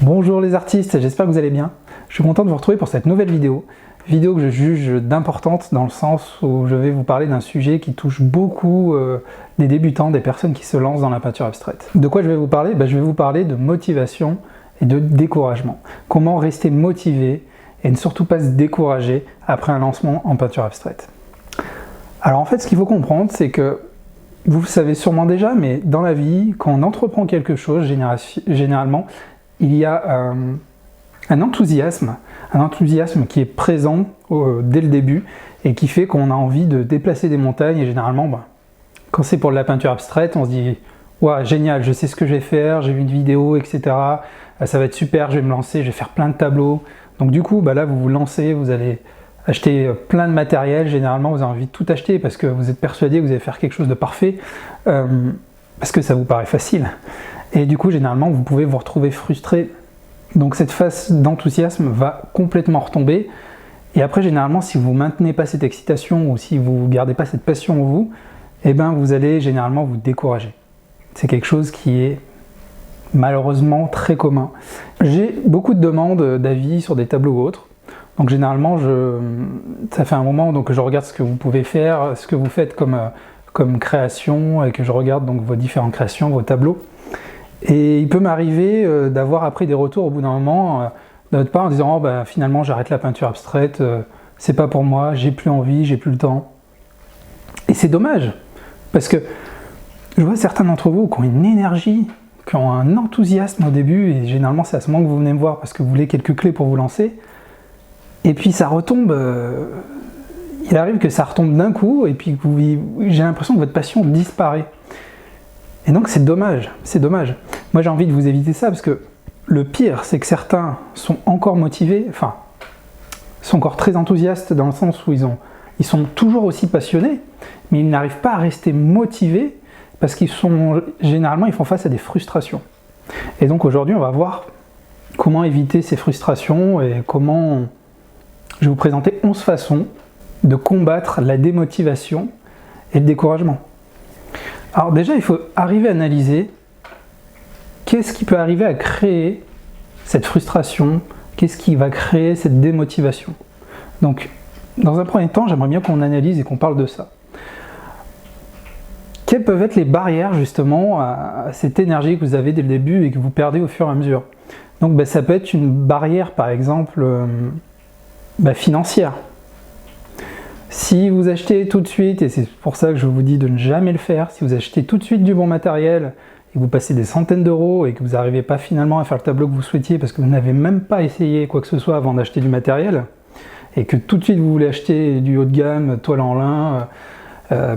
Bonjour les artistes, j'espère que vous allez bien. Je suis content de vous retrouver pour cette nouvelle vidéo que je juge d'importante dans le sens où je vais vous parler d'un sujet qui touche beaucoup des débutants, des personnes qui se lancent dans la peinture abstraite. De quoi je vais vous parler? Je vais vous parler de motivation et de découragement. Comment rester motivé et ne surtout pas se décourager après un lancement en peinture abstraite. Alors en fait, ce qu'il faut comprendre, c'est que vous le savez sûrement déjà, mais dans la vie, quand on entreprend quelque chose, généralement, il y a un enthousiasme qui est présent dès le début et qui fait qu'on a envie de déplacer des montagnes. Et généralement, quand c'est pour de la peinture abstraite, on se dit « Waouh, génial, je sais ce que je vais faire, j'ai vu une vidéo, etc. Ça va être super, je vais me lancer, je vais faire plein de tableaux. » Donc du coup, là, vous vous lancez, vous allez acheter plein de matériel. Généralement, vous avez envie de tout acheter parce que vous êtes persuadé que vous allez faire quelque chose de parfait, parce que ça vous paraît facile. Et du coup, généralement, vous pouvez vous retrouver frustré. Donc cette phase d'enthousiasme va complètement retomber. Et après, généralement, si vous ne maintenez pas cette excitation ou si vous ne gardez pas cette passion en vous, vous allez généralement vous décourager. C'est quelque chose qui est malheureusement très commun. J'ai beaucoup de demandes d'avis sur des tableaux ou autres. Donc généralement, ça fait un moment que je regarde ce que vous pouvez faire, ce que vous faites comme création, et que je regarde donc vos différentes créations, vos tableaux. Et il peut m'arriver d'avoir après des retours au bout d'un moment de votre part en disant « finalement j'arrête la peinture abstraite, c'est pas pour moi, j'ai plus envie, j'ai plus le temps ». Et c'est dommage, parce que je vois certains d'entre vous qui ont une énergie, qui ont un enthousiasme au début, et généralement c'est à ce moment que vous venez me voir parce que vous voulez quelques clés pour vous lancer, et puis ça retombe, il arrive que ça retombe d'un coup, et puis j'ai l'impression que votre passion disparaît. Et donc c'est dommage, c'est dommage. Moi j'ai envie de vous éviter ça parce que le pire c'est que certains sont encore motivés, sont encore très enthousiastes dans le sens où ils sont toujours aussi passionnés, mais ils n'arrivent pas à rester motivés parce généralement ils font face à des frustrations. Et donc aujourd'hui on va voir comment éviter ces frustrations et je vais vous présenter 11 façons de combattre la démotivation et le découragement. Alors déjà, il faut arriver à analyser qu'est-ce qui peut arriver à créer cette frustration, qu'est-ce qui va créer cette démotivation. Donc, dans un premier temps, j'aimerais bien qu'on analyse et qu'on parle de ça. Quelles peuvent être les barrières justement à cette énergie que vous avez dès le début et que vous perdez au fur et à mesure? Donc ça peut être une barrière par exemple financière. Si vous achetez tout de suite, et c'est pour ça que je vous dis de ne jamais le faire, si vous achetez tout de suite du bon matériel et que vous passez des centaines d'euros et que vous n'arrivez pas finalement à faire le tableau que vous souhaitiez parce que vous n'avez même pas essayé quoi que ce soit avant d'acheter du matériel, et que tout de suite vous voulez acheter du haut de gamme, toile en lin,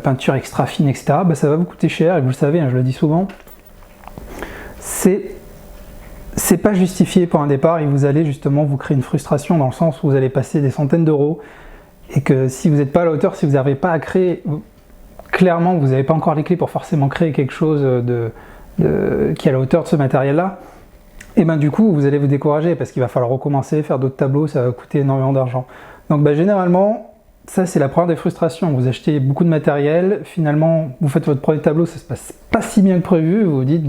peinture extra fine, etc., ça va vous coûter cher, et vous le savez, je le dis souvent, c'est pas justifié pour un départ et vous allez justement vous créer une frustration dans le sens où vous allez passer des centaines d'euros. Et que si vous n'êtes pas à la hauteur, si vous n'arrivez pas à créer, clairement vous n'avez pas encore les clés pour forcément créer quelque chose qui est à la hauteur de ce matériel-là, et du coup vous allez vous décourager parce qu'il va falloir recommencer, faire d'autres tableaux, ça va coûter énormément d'argent. Donc généralement, ça c'est la première des frustrations. Vous achetez beaucoup de matériel, finalement vous faites votre premier tableau, ça se passe pas si bien que prévu, vous vous dites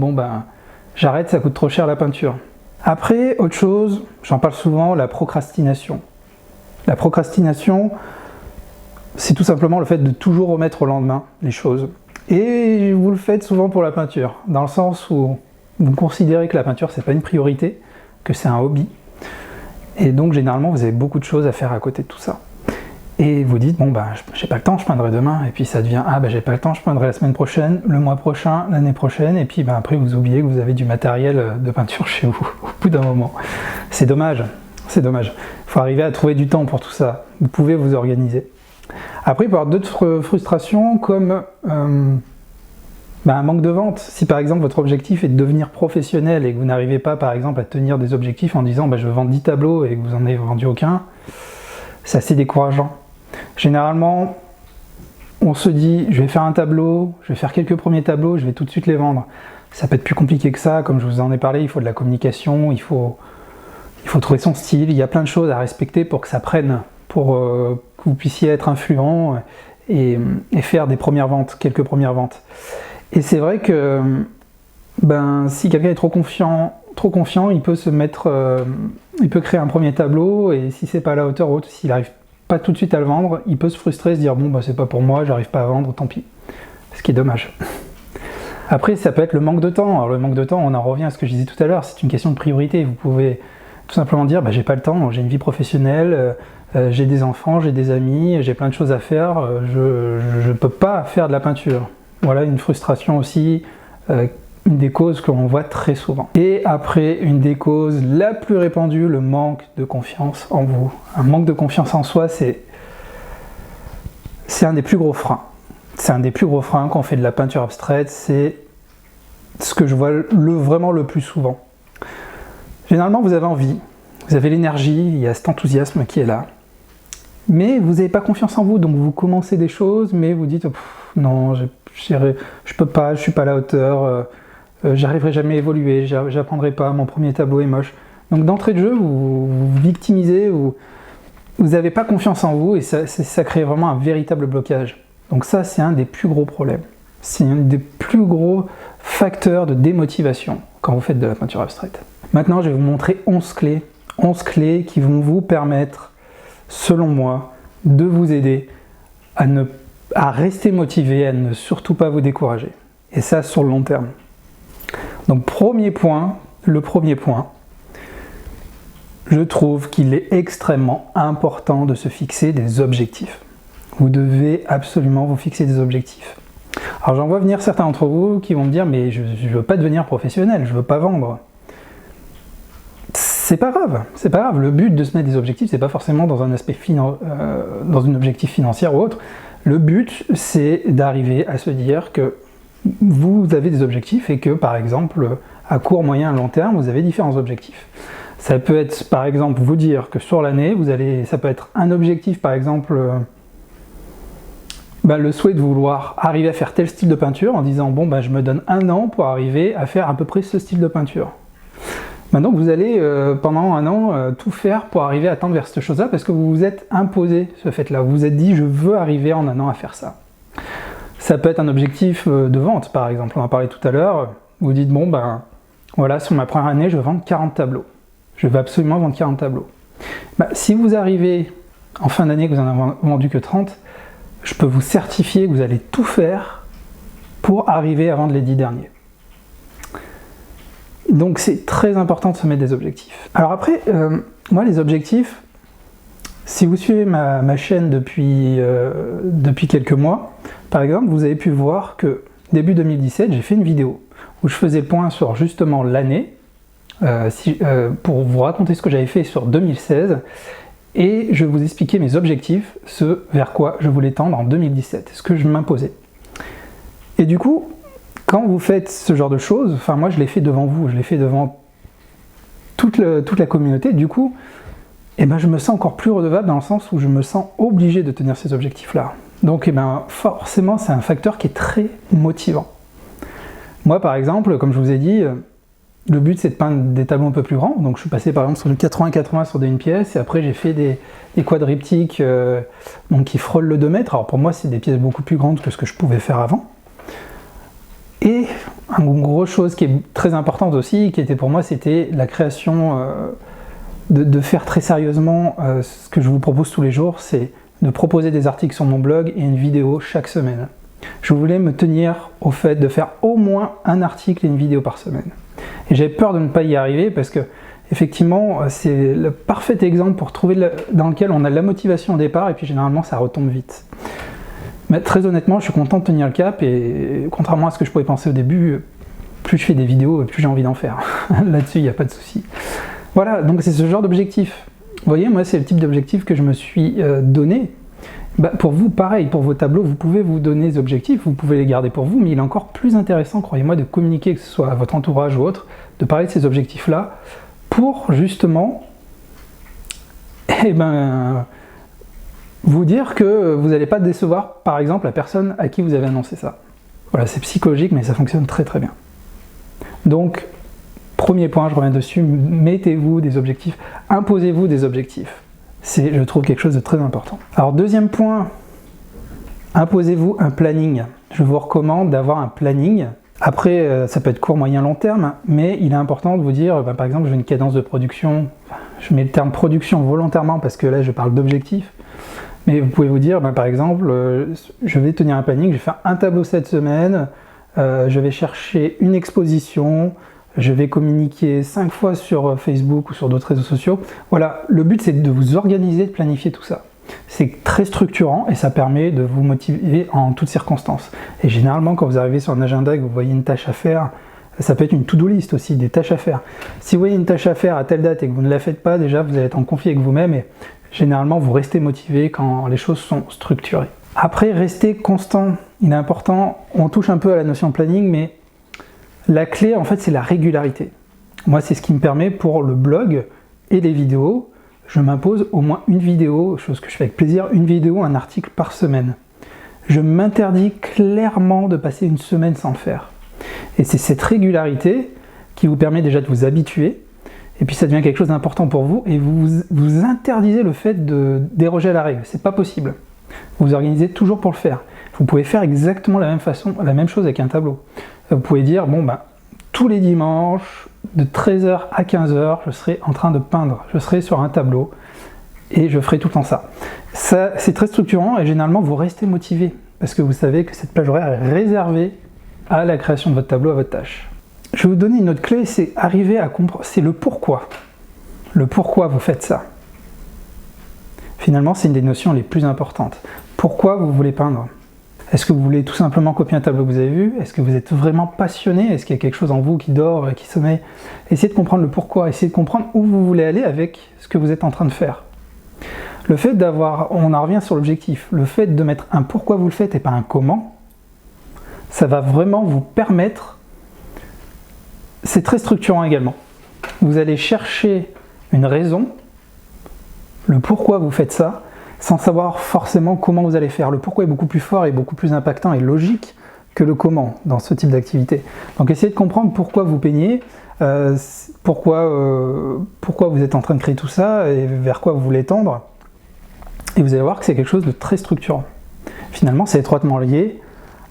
j'arrête, ça coûte trop cher la peinture. Après, autre chose, j'en parle souvent, la procrastination. La procrastination, c'est tout simplement le fait de toujours remettre au lendemain les choses. Et vous le faites souvent pour la peinture, dans le sens où vous considérez que la peinture c'est pas une priorité, que c'est un hobby. Et donc généralement vous avez beaucoup de choses à faire à côté de tout ça. Et vous dites, j'ai pas le temps, je peindrai demain. Et puis ça devient, j'ai pas le temps, je peindrai la semaine prochaine, le mois prochain, l'année prochaine. Et puis après vous oubliez que vous avez du matériel de peinture chez vous, au bout d'un moment. C'est dommage. C'est dommage. Il faut arriver à trouver du temps pour tout ça. Vous pouvez vous organiser. Après, il peut y avoir d'autres frustrations comme un manque de vente. Si par exemple votre objectif est de devenir professionnel et que vous n'arrivez pas par exemple à tenir des objectifs en disant je veux vendre 10 tableaux et que vous n'en avez vendu aucun, c'est assez décourageant. Généralement, on se dit je vais faire un tableau, je vais faire quelques premiers tableaux, je vais tout de suite les vendre. Ça peut être plus compliqué que ça, comme je vous en ai parlé, il faut de la communication, il faut trouver son style, il y a plein de choses à respecter pour que ça prenne, pour que vous puissiez être influent et faire des premières ventes, quelques premières ventes. Et c'est vrai que si quelqu'un est trop confiant trop confiant, il peut il peut créer un premier tableau, et si c'est pas à la hauteur ou autre, s'il n'arrive pas tout de suite à le vendre, il peut se frustrer, se dire bon bah c'est pas pour moi, j'arrive pas à vendre, tant pis. Ce qui est dommage. Après, ça peut être le manque de temps. Alors le manque de temps, on en revient à ce que je disais tout à l'heure, c'est une question de priorité. Vous pouvez tout simplement dire, bah, j'ai pas le temps, j'ai une vie professionnelle, j'ai des enfants, j'ai des amis, j'ai plein de choses à faire, je peux pas faire de la peinture. Voilà une frustration aussi, une des causes qu'on voit très souvent. Et après, une des causes la plus répandue, le manque de confiance en vous. Un manque de confiance en soi, c'est un des plus gros freins. C'est un des plus gros freins quand on fait de la peinture abstraite, c'est ce que je vois vraiment le plus souvent. Généralement, vous avez envie, vous avez l'énergie, il y a cet enthousiasme qui est là, mais vous n'avez pas confiance en vous, donc vous commencez des choses, mais vous dites non, je peux pas, je suis pas à la hauteur, j'arriverai jamais à évoluer, j'apprendrai pas, mon premier tableau est moche. Donc d'entrée de jeu, vous vous victimisez, vous n'avez pas confiance en vous, et ça crée vraiment un véritable blocage. Donc ça, c'est un des plus gros problèmes. C'est un des plus gros facteurs de démotivation quand vous faites de la peinture abstraite. Maintenant, je vais vous montrer 11 clés qui vont vous permettre, selon moi, de vous aider à rester motivé, à ne surtout pas vous décourager. Et ça, sur le long terme. Donc, le premier point, je trouve qu'il est extrêmement important de se fixer des objectifs. Vous devez absolument vous fixer des objectifs. Alors j'en vois venir certains d'entre vous qui vont me dire mais je ne veux pas devenir professionnel, je ne veux pas vendre. C'est pas grave. Le but de se mettre des objectifs, c'est pas forcément dans un aspect dans une objectif financier ou autre. Le but, c'est d'arriver à se dire que vous avez des objectifs et que par exemple, à court, moyen, long terme, vous avez différents objectifs. Ça peut être par exemple vous dire que sur l'année, ça peut être un objectif par exemple. Le souhait de vouloir arriver à faire tel style de peinture en disant bon je me donne 1 an pour arriver à faire à peu près ce style de peinture. Maintenant vous allez pendant 1 an tout faire pour arriver à tendre vers cette chose-là parce que vous vous êtes imposé ce fait-là. Vous vous êtes dit je veux arriver en 1 an à faire ça. Ça peut être un objectif de vente par exemple, on en parlait tout à l'heure. Vous dites bon voilà, sur ma première année je veux vendre 40 tableaux. Je veux absolument vendre 40 tableaux. Si vous arrivez en fin d'année que vous en avez vendu que 30, je peux vous certifier que vous allez tout faire pour arriver à vendre les 10 derniers. Donc c'est très important de se mettre des objectifs. Alors après, moi les objectifs, si vous suivez ma chaîne depuis quelques mois, par exemple, vous avez pu voir que début 2017, j'ai fait une vidéo où je faisais le point sur justement l'année, pour vous raconter ce que j'avais fait sur 2016, et je vous expliquais mes objectifs, ce vers quoi je voulais tendre en 2017, ce que je m'imposais. Et du coup, quand vous faites ce genre de choses, enfin moi je l'ai fait devant vous, je l'ai fait devant toute la communauté, du coup, je me sens encore plus redevable dans le sens où je me sens obligé de tenir ces objectifs-là. Donc forcément, c'est un facteur qui est très motivant. Moi par exemple, comme je vous ai dit, le but c'est de peindre des tableaux un peu plus grands, donc je suis passé par exemple sur le 80-80 sur des 1 pièce, et après j'ai fait des quadriptyques qui frôlent le 2 mètres. Alors pour moi c'est des pièces beaucoup plus grandes que ce que je pouvais faire avant. Et une grosse chose qui est très importante aussi, qui était pour moi, c'était la création, de faire très sérieusement ce que je vous propose tous les jours, c'est de proposer des articles sur mon blog et une vidéo chaque semaine. Je voulais me tenir au fait de faire au moins un article et une vidéo par semaine. Et j'avais peur de ne pas y arriver parce que, effectivement, c'est le parfait exemple pour trouver dans lequel on a de la motivation au départ et puis généralement ça retombe vite. Mais très honnêtement, je suis content de tenir le cap et contrairement à ce que je pouvais penser au début, plus je fais des vidéos, plus j'ai envie d'en faire. Là-dessus, il n'y a pas de souci. Voilà, donc c'est ce genre d'objectif. Vous voyez, moi c'est le type d'objectif que je me suis donné. Pour vous, pareil, pour vos tableaux, vous pouvez vous donner des objectifs, vous pouvez les garder pour vous, mais il est encore plus intéressant, croyez-moi, de communiquer, que ce soit à votre entourage ou autre, de parler de ces objectifs-là, pour justement, vous dire que vous n'allez pas décevoir, par exemple, la personne à qui vous avez annoncé ça. Voilà, c'est psychologique, mais ça fonctionne très très bien. Donc, premier point, je reviens dessus, mettez-vous des objectifs, imposez-vous des objectifs. C'est, je trouve, quelque chose de très important. Alors, deuxième point, imposez-vous un planning. Je vous recommande d'avoir un planning. Après, ça peut être court, moyen, long terme, mais il est important de vous dire, par exemple, j'ai une cadence de production, je mets le terme production volontairement parce que là je parle d'objectif, mais vous pouvez vous dire, par exemple, je vais tenir un planning, je vais faire un tableau cette semaine, je vais chercher une exposition, je vais communiquer 5 fois sur Facebook ou sur d'autres réseaux sociaux. Voilà, le but c'est de vous organiser, de planifier tout ça. C'est très structurant et ça permet de vous motiver en toutes circonstances. Et généralement, quand vous arrivez sur un agenda et que vous voyez une tâche à faire, ça peut être une to-do list aussi, des tâches à faire. Si vous voyez une tâche à faire à telle date et que vous ne la faites pas, déjà vous allez être en conflit avec vous-même et généralement vous restez motivé quand les choses sont structurées. Après, restez constant. Il est important, on touche un peu à la notion de planning, mais la clé en fait c'est la régularité. Moi c'est ce qui me permet pour le blog et les vidéos. Je m'impose au moins une vidéo, chose que je fais avec plaisir, une vidéo, un article par semaine. Je m'interdis clairement de passer une semaine sans le faire. Et c'est cette régularité qui vous permet déjà de vous habituer, et puis ça devient quelque chose d'important pour vous, et vous interdisez le fait de déroger à la règle. C'est pas possible. Vous vous organisez toujours pour le faire. Vous pouvez faire exactement la même chose avec un tableau. Vous pouvez dire, tous les dimanches, de 13h à 15h, je serai en train de peindre. Je serai sur un tableau et je ferai tout le temps ça. Ça, c'est très structurant et généralement, vous restez motivé parce que vous savez que cette plage horaire est réservée à la création de votre tableau, à votre tâche. Je vais vous donner une autre clé, c'est arriver à comprendre, c'est le pourquoi. Le pourquoi vous faites ça. Finalement, c'est une des notions les plus importantes. Pourquoi vous voulez peindre ? Est-ce que vous voulez tout simplement copier un tableau que vous avez vu? Est-ce que vous êtes vraiment passionné? Est-ce qu'il y a quelque chose en vous qui dort, qui sommeille? Essayez de comprendre le pourquoi, essayez de comprendre où vous voulez aller avec ce que vous êtes en train de faire. Le fait d'avoir, on en revient sur l'objectif, le fait de mettre un pourquoi vous le faites et pas un comment, ça va vraiment vous permettre, c'est très structurant également. Vous allez chercher une raison, le pourquoi vous faites ça, sans savoir forcément comment vous allez faire. Le pourquoi est beaucoup plus fort et beaucoup plus impactant et logique que le comment dans ce type d'activité. Donc essayez de comprendre pourquoi vous peignez, pourquoi vous êtes en train de créer tout ça et vers quoi vous voulez tendre. Et vous allez voir que c'est quelque chose de très structurant. Finalement, c'est étroitement lié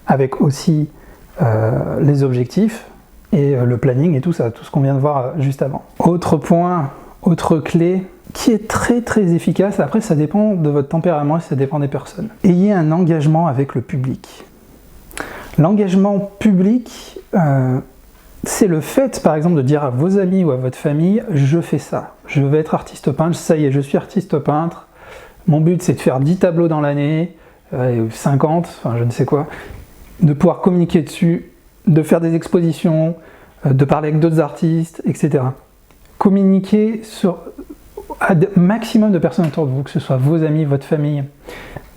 avec aussi les objectifs et le planning et tout ça, tout ce qu'on vient de voir juste avant. Autre point, autre clé, qui est très très efficace, après ça dépend de votre tempérament et ça dépend des personnes. Ayez un engagement avec le public. L'engagement public, c'est le fait par exemple de dire à vos amis ou à votre famille, je fais ça, je vais être artiste peintre, ça y est, je suis artiste peintre, mon but c'est de faire 10 tableaux dans l'année, 50, enfin je ne sais quoi, de pouvoir communiquer dessus, de faire des expositions, de parler avec d'autres artistes, etc. Communiquer à un maximum de personnes autour de vous, que ce soit vos amis, votre famille.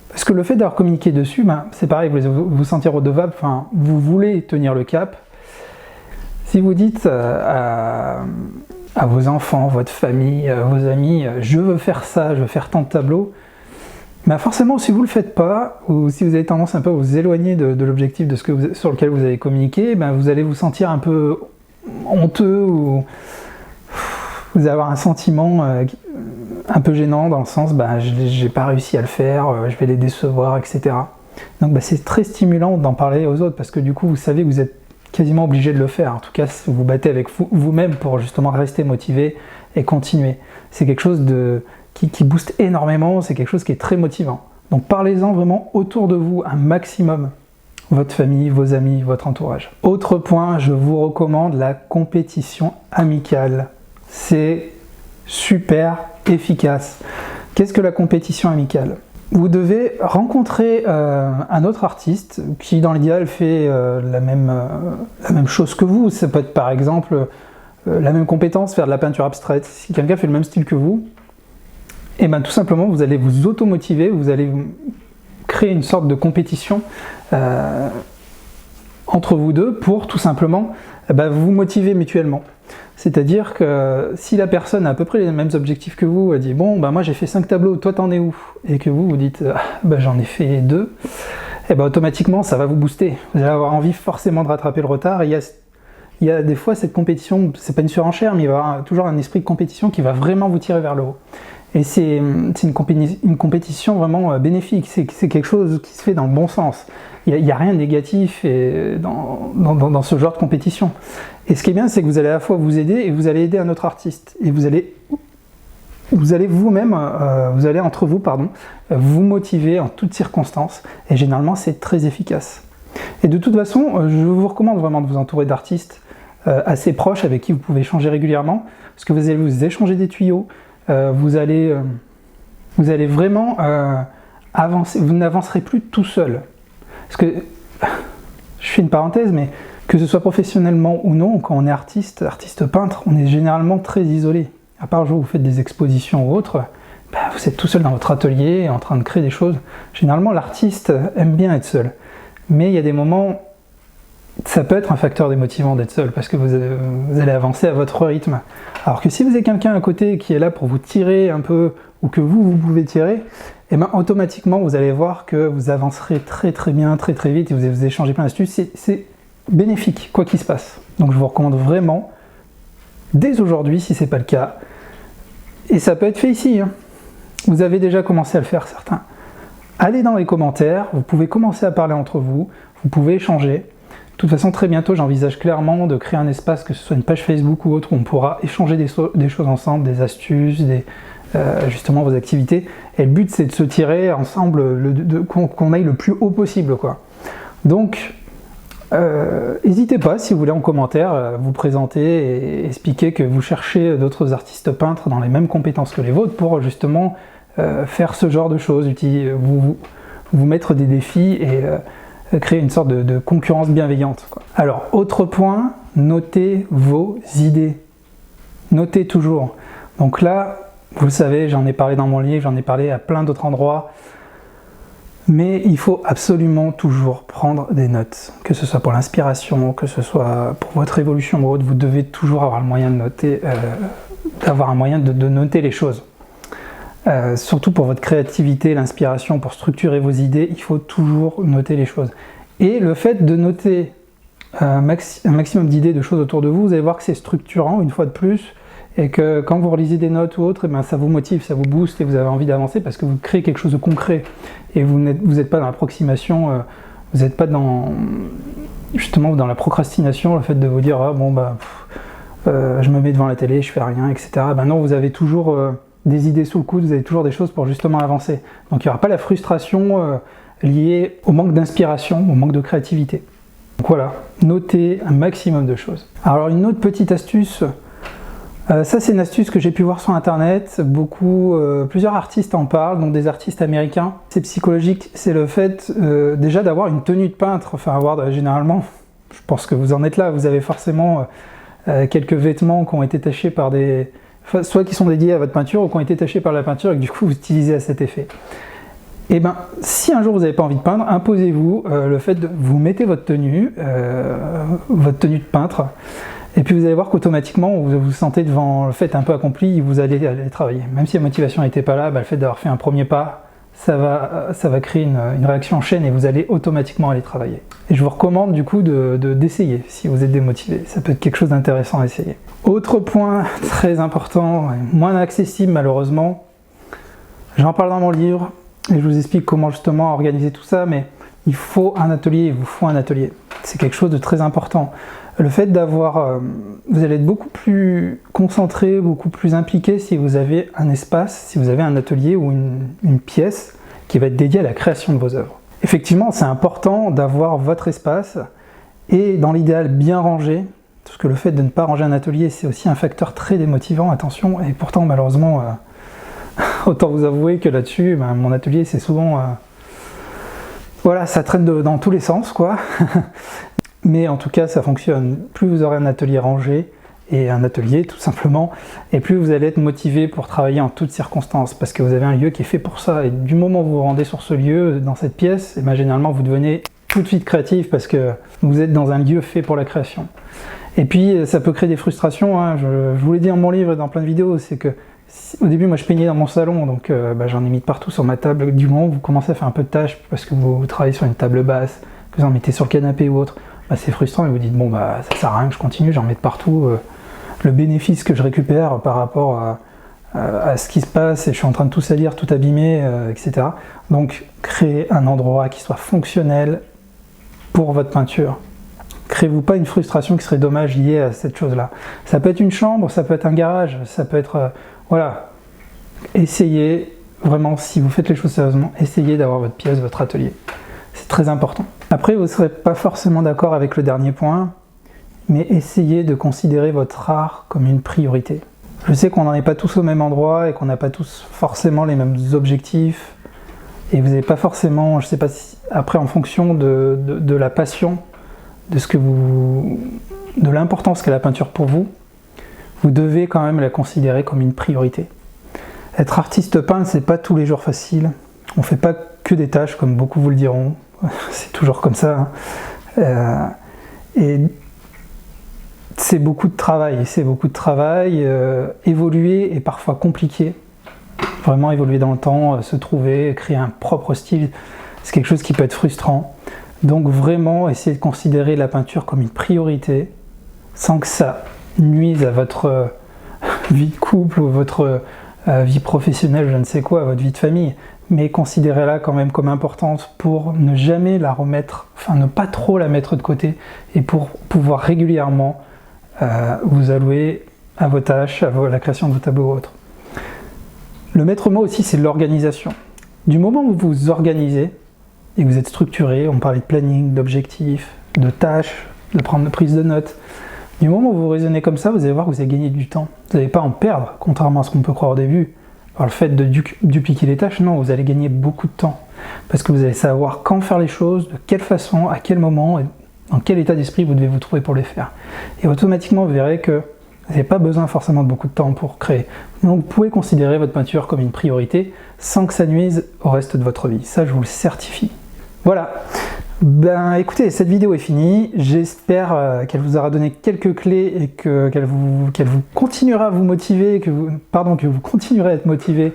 Parce que le fait d'avoir communiqué dessus, c'est pareil, vous vous sentir redevable, vous voulez tenir le cap. Si vous dites à vos enfants, votre famille, vos amis, je veux faire ça, je veux faire tant de tableaux, forcément, si vous ne le faites pas, ou si vous avez tendance un peu à vous éloigner de l'objectif sur lequel vous avez communiqué, vous allez vous sentir un peu honteux, ou vous allez avoir un sentiment un peu gênant dans le sens j'ai pas réussi à le faire, je vais les décevoir, etc. Donc c'est très stimulant d'en parler aux autres parce que du coup vous savez que vous êtes quasiment obligé de le faire. En tout cas, vous vous battez avec vous-même pour justement rester motivé et continuer. C'est quelque chose qui booste énormément, c'est quelque chose qui est très motivant. Donc parlez-en vraiment autour de vous un maximum. Votre famille, vos amis, votre entourage. Autre point, je vous recommande la compétition amicale. C'est super efficace. Qu'est-ce que la compétition amicale? Vous devez rencontrer un autre artiste qui, dans l'idéal, fait la même chose que vous. Ça peut être, par exemple, la même compétence, faire de la peinture abstraite. Si quelqu'un fait le même style que vous, et tout simplement, vous allez vous automotiver, vous allez créer une sorte de compétition entre vous deux pour tout simplement vous motiver mutuellement. C'est-à-dire que si la personne a à peu près les mêmes objectifs que vous, elle dit bon moi j'ai fait 5 tableaux, toi t'en es où? Et que vous dites j'en ai fait 2, et automatiquement ça va vous booster. Vous allez avoir envie forcément de rattraper le retard et il il y a des fois cette compétition, c'est pas une surenchère, mais il va y avoir toujours un esprit de compétition qui va vraiment vous tirer vers le haut. Et c'est une compétition vraiment bénéfique, c'est quelque chose qui se fait dans le bon sens. Il n'y a rien de négatif dans ce genre de compétition. Et ce qui est bien, c'est que vous allez à la fois vous aider et vous allez aider un autre artiste. Et vous allez vous-même, vous allez entre vous, vous motiver en toutes circonstances. Et généralement, c'est très efficace. Et de toute façon, je vous recommande vraiment de vous entourer d'artistes assez proches avec qui vous pouvez échanger régulièrement, parce que vous allez vous échanger des tuyaux, vous allez vraiment avancer, vous n'avancerez plus tout seul. Parce que, je fais une parenthèse, mais que ce soit professionnellement ou non, quand on est artiste peintre, on est généralement très isolé. À part le jour où vous faites des expositions ou autres, vous êtes tout seul dans votre atelier en train de créer des choses. Généralement, l'artiste aime bien être seul. Mais il y a des moments, ça peut être un facteur démotivant d'être seul, parce que vous allez avancer à votre rythme. Alors que si vous avez quelqu'un à côté qui est là pour vous tirer un peu, ou que vous pouvez tirer, et automatiquement vous allez voir que vous avancerez très très bien, très très vite, et vous échangez plein d'astuces. C'est bénéfique, quoi qu'il se passe. Donc je vous recommande vraiment, dès aujourd'hui, si ce n'est pas le cas, et ça peut être fait ici, hein. Vous avez déjà commencé à le faire, certains. Allez dans les commentaires, vous pouvez commencer à parler entre vous, vous pouvez échanger. De toute façon, très bientôt, j'envisage clairement de créer un espace, que ce soit une page Facebook ou autre, où on pourra échanger des choses ensemble, des astuces, justement vos activités. Et le but, c'est de se tirer ensemble, qu'on aille le plus haut possible, quoi. Donc, n'hésitez pas, si vous voulez, en commentaire, vous présenter et expliquer que vous cherchez d'autres artistes peintres dans les mêmes compétences que les vôtres pour justement faire ce genre de choses, vous mettre des défis et créer une sorte de concurrence bienveillante, quoi. Alors, autre point, notez vos idées. Notez toujours. Donc là, vous le savez, j'en ai parlé dans mon livre, j'en ai parlé à plein d'autres endroits, mais il faut absolument toujours prendre des notes, que ce soit pour l'inspiration, que ce soit pour votre évolution ou autre, vous devez toujours avoir le moyen de noter, d'avoir un moyen de noter les choses. Surtout pour votre créativité, l'inspiration, pour structurer vos idées, il faut toujours noter les choses. Et le fait de noter un maximum d'idées, de choses autour de vous, vous allez voir que c'est structurant, une fois de plus, et que quand vous relisez des notes ou autres, ça vous motive, ça vous booste et vous avez envie d'avancer parce que vous créez quelque chose de concret. Et vous n'êtes pas dans l'approximation, vous n'êtes pas justement dans la procrastination, le fait de vous dire je me mets devant la télé, je fais rien, etc. Non, vous avez toujours des idées sous le coude, vous avez toujours des choses pour justement avancer. Donc il n'y aura pas la frustration liée au manque d'inspiration, au manque de créativité. Donc voilà, notez un maximum de choses. Alors une autre petite astuce, ça c'est une astuce que j'ai pu voir sur internet, plusieurs artistes en parlent, dont des artistes américains. C'est psychologique, c'est le fait déjà d'avoir une tenue de peintre, généralement, je pense que vous en êtes là, vous avez forcément quelques vêtements qui ont été tachés par soit qui sont dédiés à votre peinture ou qui ont été tachés par la peinture et que du coup vous utilisez à cet effet. Et si un jour vous n'avez pas envie de peindre, imposez-vous le fait de vous mettez votre tenue de peintre, et puis vous allez voir qu'automatiquement vous vous sentez devant le fait un peu accompli, vous allez aller travailler. Même si la motivation n'était pas là, le fait d'avoir fait un premier pas, ça va créer une réaction en chaîne et vous allez automatiquement aller travailler. Et je vous recommande du coup d'essayer si vous êtes démotivé, ça peut être quelque chose d'intéressant à essayer. Autre point très important, moins accessible malheureusement, j'en parle dans mon livre et je vous explique comment justement organiser tout ça, mais il vous faut un atelier, c'est quelque chose de très important. Le fait vous allez être beaucoup plus concentré, beaucoup plus impliqué si vous avez un espace, si vous avez un atelier ou une pièce qui va être dédiée à la création de vos œuvres. Effectivement, c'est important d'avoir votre espace et dans l'idéal bien rangé, parce que le fait de ne pas ranger un atelier, c'est aussi un facteur très démotivant, attention, et pourtant malheureusement, autant vous avouer que là-dessus, mon atelier c'est souvent... ça traîne dans tous les sens, quoi. Mais en tout cas, ça fonctionne. Plus vous aurez un atelier rangé, et un atelier tout simplement, et plus vous allez être motivé pour travailler en toutes circonstances, parce que vous avez un lieu qui est fait pour ça, et du moment où vous vous rendez sur ce lieu, dans cette pièce, généralement vous devenez tout de suite créatif, parce que vous êtes dans un lieu fait pour la création. Et puis, ça peut créer des frustrations, hein. Je vous l'ai dit dans mon livre et dans plein de vidéos, c'est que au début, moi je peignais dans mon salon, donc j'en ai mis partout sur ma table. Du moment où vous commencez à faire un peu de tâches, parce que vous travaillez sur une table basse, que vous en mettez sur le canapé ou autre, bah, c'est frustrant et vous dites bon bah ça sert à rien que je continue, j'en mets de partout. Le bénéfice que je récupère par rapport à ce qui se passe et je suis en train de tout salir, tout abîmer, etc. Donc créez un endroit qui soit fonctionnel pour votre peinture. Créez-vous pas une frustration qui serait dommage liée à cette chose-là. Ça peut être une chambre, ça peut être un garage, ça peut être... voilà. Essayez, vraiment, si vous faites les choses sérieusement, essayez d'avoir votre pièce, votre atelier. C'est très important. Après, vous ne serez pas forcément d'accord avec le dernier point, mais essayez de considérer votre art comme une priorité. Je sais qu'on n'en est pas tous au même endroit et qu'on n'a pas tous forcément les mêmes objectifs et vous n'avez pas forcément, je ne sais pas si, après en fonction de la passion, de l'importance qu'a la peinture pour vous, vous devez quand même la considérer comme une priorité. Être artiste peintre, c'est pas tous les jours facile. On fait pas que des tâches comme beaucoup vous le diront. C'est toujours comme ça. Et c'est beaucoup de travail, évoluer est parfois compliqué. Vraiment évoluer dans le temps, se trouver, créer un propre style, c'est quelque chose qui peut être frustrant. Donc vraiment, essayez de considérer la peinture comme une priorité, sans que ça nuise à votre vie de couple ou votre vie professionnelle, je ne sais quoi, à votre vie de famille. Mais considérez-la quand même comme importante pour ne jamais la remettre, enfin ne pas trop la mettre de côté et pour pouvoir régulièrement vous allouer à vos tâches, à la création de vos tableaux ou autres. Le maître mot aussi, c'est l'organisation. Du moment où vous vous organisez et que vous êtes structuré, on parlait de planning, d'objectifs, de tâches, de prendre de prise de notes, du moment où vous raisonnez comme ça, vous allez voir que vous allez gagner du temps. Vous n'allez pas en perdre, contrairement à ce qu'on peut croire au début, par le fait de dupliquer les tâches. Non, vous allez gagner beaucoup de temps. Parce que vous allez savoir quand faire les choses, de quelle façon, à quel moment, et dans quel état d'esprit vous devez vous trouver pour les faire. Et automatiquement, vous verrez que vous n'avez pas besoin forcément de beaucoup de temps pour créer. Donc vous pouvez considérer votre peinture comme une priorité sans que ça nuise au reste de votre vie. Ça, je vous le certifie. Voilà. Ben écoutez, cette vidéo est finie. J'espère qu'elle vous aura donné quelques clés et qu'elle vous continuera à vous motiver, que vous continuerez à être motivé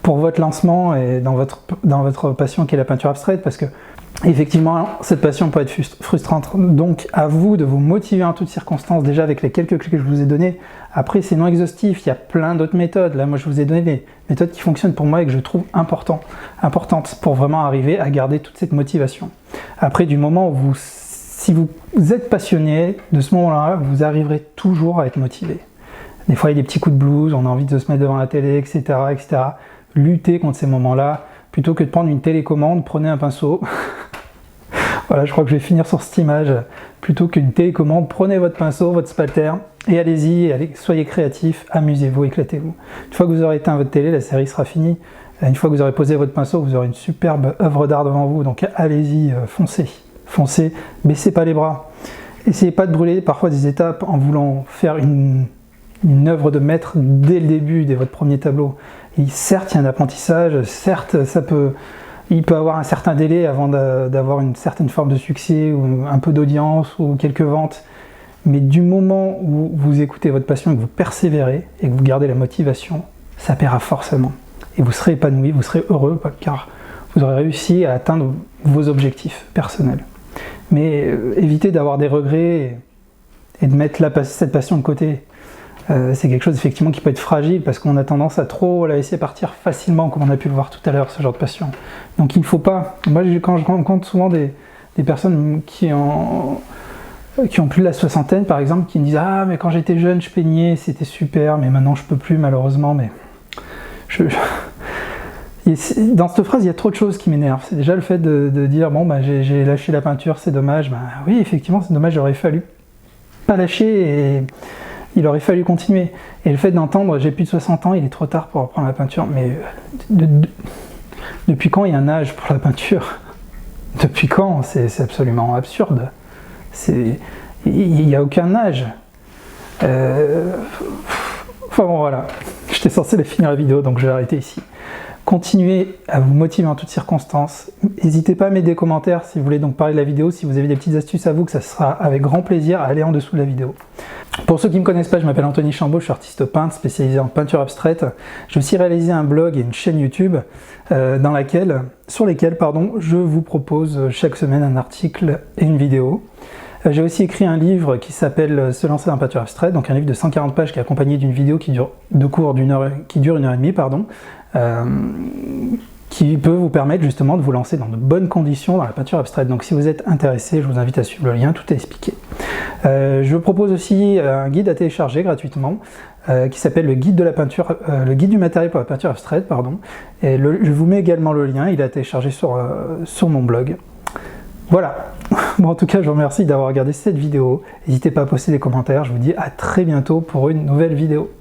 pour votre lancement et dans votre passion qui est la peinture abstraite, parce que effectivement, cette passion peut être frustrante, donc à vous de vous motiver en toutes circonstances, déjà avec les quelques clés que je vous ai données. Après, c'est non exhaustif, il y a plein d'autres méthodes. Là, moi, je vous ai donné des méthodes qui fonctionnent pour moi et que je trouve importantes pour vraiment arriver à garder toute cette motivation. Après, du moment où si vous êtes passionné, de ce moment-là, vous arriverez toujours à être motivé. Des fois, il y a des petits coups de blues, on a envie de se mettre devant la télé, etc., etc. Luttez contre ces moments-là. Plutôt que de prendre une télécommande, prenez un pinceau. Voilà, je crois que je vais finir sur cette image. Plutôt qu'une télécommande, prenez votre pinceau, votre spatter, et allez-y, soyez créatifs, amusez-vous, éclatez-vous. Une fois que vous aurez éteint votre télé, la série sera finie. Une fois que vous aurez posé votre pinceau, vous aurez une superbe œuvre d'art devant vous. Donc allez-y, foncez, foncez, baissez pas les bras. Essayez pas de brûler parfois des étapes en voulant faire une œuvre de maître dès le début, dès votre premier tableau. Et certes, il y a un apprentissage, certes, il peut avoir un certain délai avant d'avoir une certaine forme de succès, ou un peu d'audience, ou quelques ventes. Mais du moment où vous écoutez votre passion et que vous persévérez, et que vous gardez la motivation, ça paiera forcément. Et vous serez épanoui, vous serez heureux, car vous aurez réussi à atteindre vos objectifs personnels. Mais évitez d'avoir des regrets et de mettre cette passion de côté. C'est quelque chose effectivement qui peut être fragile parce qu'on a tendance à trop la laisser partir facilement, comme on a pu le voir tout à l'heure, ce genre de passion. Donc il ne faut pas. Moi, quand je rencontre souvent des personnes qui ont plus de la soixantaine, par exemple, qui me disent « Ah, mais quand j'étais jeune, je peignais, c'était super, mais maintenant je peux plus, malheureusement. » Mais dans cette phrase, il y a trop de choses qui m'énervent. C'est déjà le fait de dire « Bon, bah, j'ai lâché la peinture, c'est dommage. » Ben, oui, effectivement, c'est dommage, j'aurais fallu pas lâcher et il aurait fallu continuer. Et le fait d'entendre « J'ai plus de 60 ans, il est trop tard pour reprendre la peinture. » Mais depuis quand il y a un âge pour la peinture? Depuis quand? C'est absolument absurde. Il n'y a aucun âge. Enfin bon, voilà. J'étais censé finir la vidéo, donc je vais arrêter ici. Continuez à vous motiver en toutes circonstances. N'hésitez pas à mettre des commentaires si vous voulez donc parler de la vidéo. Si vous avez des petites astuces à vous, que ça sera avec grand plaisir à aller en dessous de la vidéo. Pour ceux qui ne me connaissent pas, je m'appelle Anthony Chambaud, je suis artiste peintre spécialisé en peinture abstraite. J'ai aussi réalisé un blog et une chaîne YouTube sur lesquels je vous propose chaque semaine un article et une vidéo. J'ai aussi écrit un livre qui s'appelle Se lancer dans la peinture abstraite, donc un livre de 140 pages qui est accompagné d'une vidéo qui dure 1h30, qui peut vous permettre justement de vous lancer dans de bonnes conditions dans la peinture abstraite. Donc si vous êtes intéressé, je vous invite à suivre le lien, tout est expliqué. Je propose aussi un guide à télécharger gratuitement qui s'appelle le guide du matériel pour la peinture abstraite, Et je vous mets également le lien, il est à télécharger sur mon blog. Voilà. Bon, en tout cas, je vous remercie d'avoir regardé cette vidéo. N'hésitez pas à poster des commentaires. Je vous dis à très bientôt pour une nouvelle vidéo.